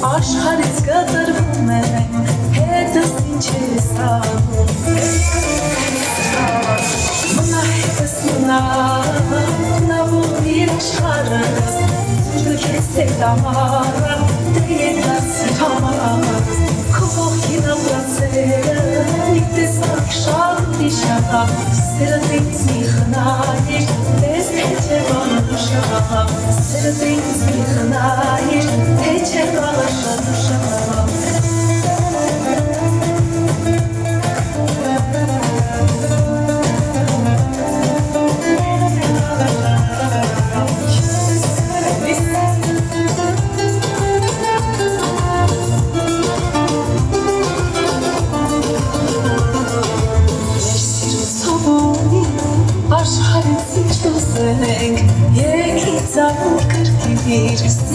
Աշխարհից կտրվում եմ, հետս ինչ ես անում Մնա հետս մնա, որ իր աշխարհս Դու քեզ հետ ամառը, դե ետասի համար Քո ողքին ապրացերը, մի տեսակ շատ իշա Սերդ ինձ մի խնայիր, դες թե չէ վանուշա Սերդ ինձ մի խնայիր, թե չէ վանուշա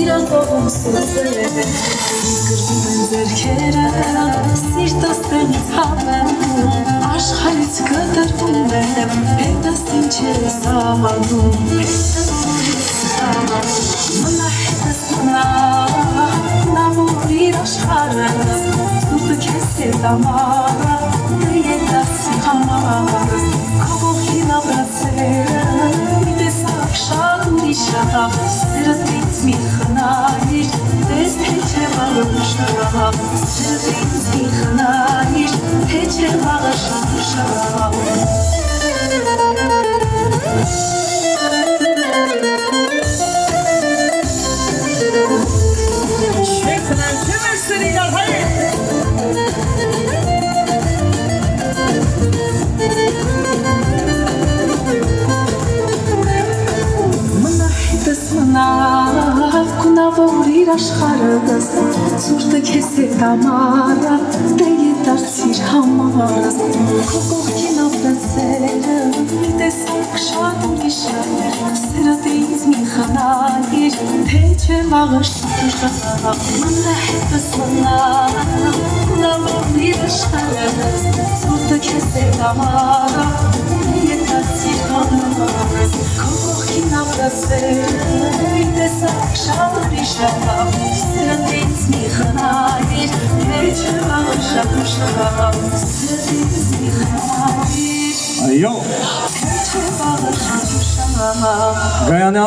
Սիրատողում սուզել Գրվում են ձերքերը Սիրտս տենից հավեմ Աշխարից կտրվում եմ Հետս ինչ ես անում Մնա հետս մնա Նա որ իր աշխարհս Դու քեզ հետ ամառը Դե ետասի համար Քո ողքին ապրացերը Մի տեսակ շատ ուրիշա Սերդ ինձ մի խնայիր Դες թե չէ վաղուշա Սերդ ինձ մի խնայիր Թե չէ վաղուշա Գունավոր իր աշխարհս Ցուրտը քեզ հետ ամառը Դե ետարցիր համարս Քո կողքին ապրացերը Մի տեսակ շատ ուրիշա Սերդ ինձ մի խնայիր Թե չէ վաղը շուշա Մնա հետս մնա Գունավոր իր աշխարհս Ցուրտը քեզ հետ ամառը Դե ետարցիր համարս Քո կողքին ապրացերը Մի տեսակ շատ ուրիշա Սերդ ինձ մի խնայիր Թե չէ վաղուշա Սերդ ինձ մի խնայիր Այո Թե չէ վաղուշա Գայանե